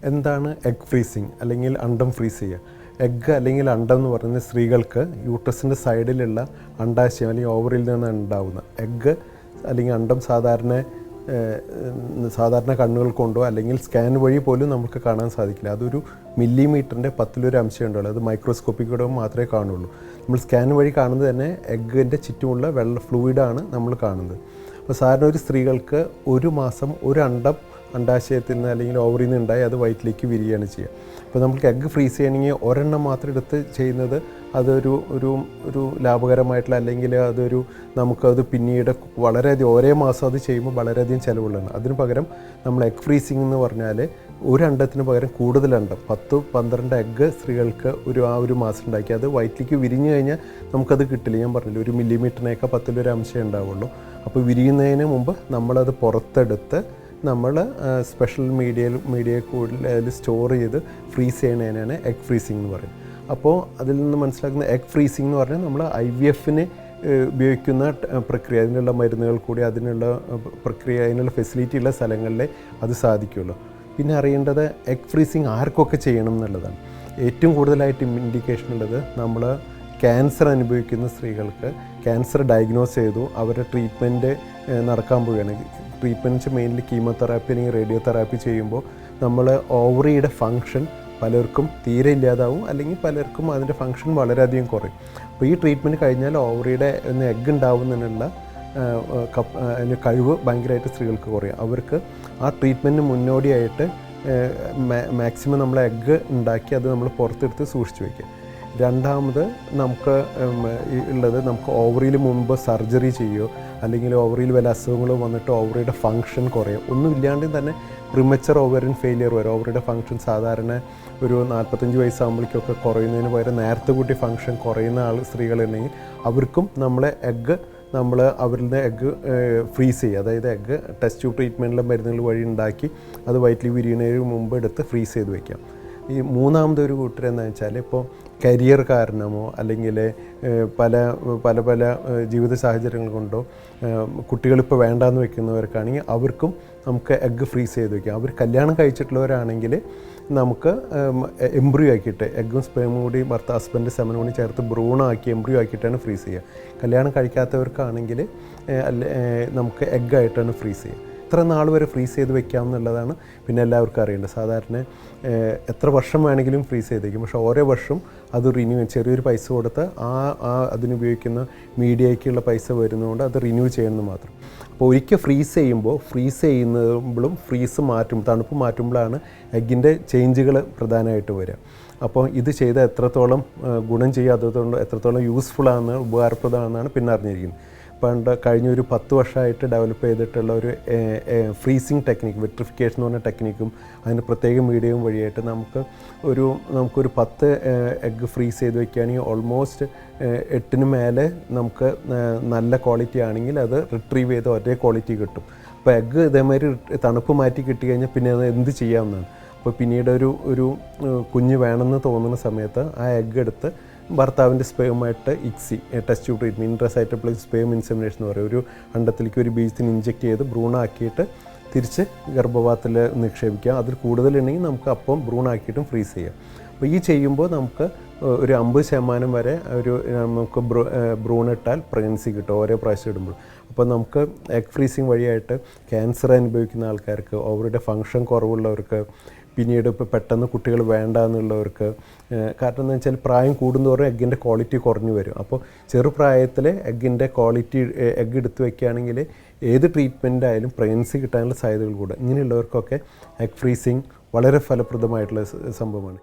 എന്താണ് egg freezing അല്ലെങ്കിൽ അണ്ടം freeze ചെയ്യുക? എഗ്ഗ് അല്ലെങ്കിൽ അണ്ടം എന്ന് പറയുന്നത് സ്ത്രീകൾക്ക് യൂട്രസിൻ്റെ സൈഡിലുള്ള അണ്ടാശയം അല്ലെങ്കിൽ ഓവറിൽ നിന്ന് ഉണ്ടാകുന്ന എഗ്ഗ് അല്ലെങ്കിൽ അണ്ടം സാധാരണ കണ്ണുകൾ കൊണ്ടോ അല്ലെങ്കിൽ സ്കാൻ വഴി പോലും നമുക്ക് കാണാൻ സാധിക്കില്ല. അതൊരു മില്ലിമീറ്ററിൻ്റെ 10-1 അംശം ഉണ്ടാവുള്ളൂ. അത് മൈക്രോസ്കോപ്പിക്കൂടെ മാത്രമേ കാണുള്ളൂ. നമ്മൾ സ്കാൻ വഴി കാണുന്നത് തന്നെ എഗ്ഗിൻ്റെ ചുറ്റുമുള്ള വെള്ള ഫ്ലൂയിഡാണ് നമ്മൾ കാണുന്നത്. അപ്പോൾ സാധാരണ ഒരു സ്ത്രീകൾക്ക് ഒരു മാസം ഒരു അണ്ടം അണ്ടാശയത്തിൽ നിന്ന് അല്ലെങ്കിൽ ഓവറിൽ നിന്ന് ഉണ്ടായി അത് വയറ്റിലേക്ക് വിരിയാണ് ചെയ്യുക. അപ്പോൾ നമുക്ക് എഗ്ഗ് ഫ്രീസ് ചെയ്യണമെങ്കിൽ ഒരെണ്ണം മാത്രം എടുത്ത് ചെയ്യുന്നത് അതൊരു ലാഭകരമായിട്ടുള്ള അല്ലെങ്കിൽ നമുക്കത് പിന്നീട് വളരെയധികം ഒരേ മാസം അത് ചെയ്യുമ്പോൾ വളരെയധികം ചിലവുള്ളതാണ്. അതിന് പകരം നമ്മൾ എഗ് ഫ്രീസിങ് എന്ന് പറഞ്ഞാൽ ഒരു അണ്ടത്തിന് പകരം കൂടുതൽ അണ്ടം 10-12 എഗ്ഗ് സ്ത്രീകൾക്ക് ഒരു മാസം ഉണ്ടാക്കി അത് വയറ്റിലേക്ക് വിരിഞ്ഞു കഴിഞ്ഞാൽ നമുക്കത് കിട്ടില്ല. ഞാൻ പറഞ്ഞില്ല, ഒരു മില്ലിമീറ്ററിനേക്കാൾ 10-1 അംശം ഉണ്ടാവുള്ളൂ. അപ്പോൾ വിരിയുന്നതിന് മുമ്പ് നമ്മളത് പുറത്തെടുത്ത് നമ്മൾ സ്പെഷ്യൽ മീഡിയയിൽ കൂടുതൽ സ്റ്റോർ ചെയ്ത് ഫ്രീസ് ചെയ്യുന്നതിനാണ് എഗ് ഫ്രീസിങ് എന്ന് പറയും. അപ്പോൾ അതിൽ നിന്ന് മനസ്സിലാക്കുന്ന എഗ് ഫ്രീസിങ് എന്ന് പറഞ്ഞാൽ നമ്മൾ IVFന് ഉപയോഗിക്കുന്ന പ്രക്രിയ, അതിനുള്ള മരുന്നുകൾ കൂടി അതിനുള്ള പ്രക്രിയ, അതിനുള്ള ഫെസിലിറ്റി ഉള്ള സ്ഥലങ്ങളിലേ അത് സാധിക്കുള്ളൂ. പിന്നെ അറിയേണ്ടത് എഗ് ഫ്രീസിങ് ആർക്കൊക്കെ ചെയ്യണം എന്നുള്ളതാണ്. ഏറ്റവും കൂടുതലായിട്ട് ഇൻഡിക്കേഷൻ ഉള്ളത് നമ്മൾ ക്യാൻസർ അനുഭവിക്കുന്ന സ്ത്രീകൾക്ക് ക്യാൻസർ ഡയഗ്നോസ് ചെയ്തു അവരുടെ ട്രീറ്റ്മെൻറ്റ് നടക്കാൻ പോവുകയാണ്. ട്രീറ്റ്മെൻറ്റ് മെയിൻലി കീമോതെറാപ്പി അല്ലെങ്കിൽ റേഡിയോ തെറാപ്പി ചെയ്യുമ്പോൾ നമ്മൾ ഓവറിയുടെ ഫങ്ഷൻ പലർക്കും തീരെ ഇല്ലാതാവും, അല്ലെങ്കിൽ പലർക്കും അതിൻ്റെ ഫങ്ഷൻ വളരെയധികം കുറയും. അപ്പോൾ ഈ ട്രീറ്റ്മെൻറ്റ് കഴിഞ്ഞാൽ ഓവറിയുടെ എഗ്ഗ് ഉണ്ടാവുന്നതിനുള്ള അതിന് കഴിവ് ഭയങ്കരമായിട്ട് സ്ത്രീകൾക്ക് കുറയും. അവർക്ക് ആ ട്രീറ്റ്മെൻറ്റിന് മുന്നോടിയായിട്ട് മാക്സിമം നമ്മൾ എഗ്ഗ് ഉണ്ടാക്കി അത് നമ്മൾ പുറത്തെടുത്ത് സൂക്ഷിച്ച് വയ്ക്കുക. രണ്ടാമത് നമുക്ക് ഉള്ളത് നമുക്ക് ഓവറിയിൽ മുമ്പ് സർജറി ചെയ്യുകയോ അല്ലെങ്കിൽ ഓവറിയിൽ വല്ല അസുഖങ്ങളോ വന്നിട്ട് ഓവറിയുടെ ഫങ്ഷൻ കുറയും. ഒന്നുമില്ലാണ്ട് തന്നെ പ്രിമച്ചർ ഓവറിൻ ഫെയിലിയർ വരും. ഓവറിയുടെ ഫങ്ഷൻ സാധാരണ ഒരു 45 വയസ്സാകുമ്പോഴേക്കൊക്കെ കുറയുന്നതിന് പകരം നേരത്തെ കൂട്ടി ഫങ്ഷൻ കുറയുന്ന സ്ത്രീകളുണ്ടെങ്കിൽ അവർക്കും അവരുടെ എഗ്ഗ് ഫ്രീസ് ചെയ്യുക. അതായത് എഗ്ഗ് ടെസ്റ്റ് ട്യൂബ് ട്രീറ്റ്മെൻറ്റിലെ മരുന്നുകൾ വഴി ഉണ്ടാക്കി അത് വയറ്റിൽ വിരിയുന്നതിന് മുമ്പ് എടുത്ത് ഫ്രീസ് ചെയ്ത് വയ്ക്കാം. ഈ മൂന്നാമതൊരു കൂട്ടർ എന്താണെന്ന് വെച്ചാൽ ഇപ്പോൾ കരിയർ കാരണമോ അല്ലെങ്കിൽ പല ജീവിത സാഹചര്യങ്ങൾ കൊണ്ടോ കുട്ടികളിപ്പോൾ വേണ്ടാന്ന് വെക്കുന്നവർക്കാണെങ്കിൽ അവർക്കും നമുക്ക് എഗ്ഗ് ഫ്രീസ് ചെയ്ത് വയ്ക്കാം. അവർ കല്യാണം കഴിച്ചിട്ടുള്ളവരാണെങ്കിൽ നമുക്ക് എംബ്രിയോ ആക്കിയിട്ട് എഗ്ഗും സ്പേമും കൂടി ഹസ്ബൻഡ് സെമനും കൂടി ചേർത്ത് ഭ്രൂണമാക്കി എംബ്രിയോ ആക്കിയിട്ടാണ് ഫ്രീസ് ചെയ്യുക. കല്യാണം കഴിക്കാത്തവർക്കാണെങ്കിൽ നമുക്ക് എഗ്ഗായിട്ടാണ് ഫ്രീസ് ചെയ്യുക. എത്ര നാൾ വരെ ഫ്രീസ് ചെയ്ത് വെക്കാം എന്നുള്ളതാണ് പിന്നെ എല്ലാവർക്കും അറിയേണ്ടത്. സാധാരണ എത്ര വർഷം വേണമെങ്കിലും ഫ്രീസ് ചെയ്ത് വയ്ക്കും, പക്ഷേ ഓരോ വർഷം അത് റിന്യൂ ചെറിയൊരു പൈസ കൊടുത്ത് അതിനുപയോഗിക്കുന്ന മീഡിയയ്ക്കുള്ള പൈസ വരുന്നതുകൊണ്ട് അത് റിന്യൂ ചെയ്യുന്നത് മാത്രം. അപ്പോൾ ഒരിക്കൽ ഫ്രീസ് ചെയ്യുമ്പോഴും തണുപ്പ് മാറ്റുമ്പോഴാണ് എഗ്ഗിൻ്റെ ചേഞ്ചുകൾ പ്രധാനമായിട്ട് വരിക. അപ്പോൾ ഇത് ചെയ്ത് എത്രത്തോളം ഗുണം ചെയ്യുക, അതുകൊണ്ട് എത്രത്തോളം യൂസ്ഫുള്ളാണെന്ന് ഉപകാരപ്രദമാണെന്നാണ് പിന്നെ അറിഞ്ഞിരിക്കുന്നത്. കഴിഞ്ഞൊരു 10 വർഷമായിട്ട് ഡെവലപ്പ് ചെയ്തിട്ടുള്ള ഒരു ഫ്രീസിങ് ടെക്നിക്ക്, വിട്രിഫിക്കേഷൻ എന്ന് പറഞ്ഞ ടെക്നിക്കും അതിന് പ്രത്യേക മീഡിയവും വഴിയായിട്ട് നമുക്കൊരു 10 എഗ്ഗ് ഫ്രീസ് ചെയ്ത് വയ്ക്കുകയാണെങ്കിൽ ഓൾമോസ്റ്റ് 8 മേലെ നമുക്ക് നല്ല ക്വാളിറ്റി ആണെങ്കിൽ അത് റിട്രീവ് ചെയ്ത് ഒരേ ക്വാളിറ്റി കിട്ടും. അപ്പോൾ എഗ്ഗ് ഇതേമാതിരി തണുപ്പ് മാറ്റി കിട്ടിക്കഴിഞ്ഞാൽ പിന്നെ അത് എന്ത് ചെയ്യാവുന്നതാണ്. അപ്പോൾ പിന്നീട് ഒരു കുഞ്ഞ് വേണമെന്ന് തോന്നുന്ന സമയത്ത് ആ എഗ്ഗ് എടുത്ത് ഭർത്താവിൻ്റെ സ്പേമുമായിട്ട് ICSI test tube treatment intracytoplasmic sperm insemination എന്ന് പറയും. ഒരു അണ്ടത്തിലേക്ക് ഒരു ബീജത്തിന് ഇഞ്ചെക്റ്റ് ചെയ്ത് ഭ്രൂണാക്കിയിട്ട് തിരിച്ച് ഗർഭപാത്രത്തിൽ നിക്ഷേപിക്കുക. അതിൽ കൂടുതലുണ്ടെങ്കിൽ നമുക്ക് അപ്പം ഭ്രൂണാക്കിയിട്ടും ഫ്രീസ് ചെയ്യാം. അപ്പോൾ ഈ ചെയ്യുമ്പോൾ നമുക്ക് ഒരു 50% വരെ നമുക്ക് ഭ്രൂണിട്ടാൽ പ്രഗ്നൻസി കിട്ടും ഓരോ പ്രാവശ്യം ഇടുമ്പോൾ. അപ്പോൾ നമുക്ക് എഗ് ഫ്രീസിങ് വഴിയായിട്ട് ക്യാൻസർ അനുഭവിക്കുന്ന ആൾക്കാർക്ക്, ഓവറിയുടെ ഫങ്ഷൻ കുറവുള്ളവർക്ക്, പിന്നീട് ഇപ്പോൾ പെട്ടെന്ന് കുട്ടികൾ വേണ്ട എന്നുള്ളവർക്ക്, കാരണം എന്താ വെച്ചാൽ പ്രായം കൂടുന്തോറും എഗ്ഗിൻ്റെ ക്വാളിറ്റി കുറഞ്ഞു വരും. അപ്പോൾ ചെറുപ്രായത്തിൽ എഗ്ഗിൻ്റെ ക്വാളിറ്റി എഗ്ഗ് എടുത്ത് വയ്ക്കുകയാണെങ്കിൽ ഏത് ട്രീറ്റ്മെൻ്റ് ആയാലും പ്രഗ്നൻസി കിട്ടാനുള്ള സാധ്യതകൾ കൂടും. ഇങ്ങനെയുള്ളവർക്കൊക്കെ എഗ് ഫ്രീസിങ് വളരെ ഫലപ്രദമായിട്ടുള്ള സംഭവമാണ്.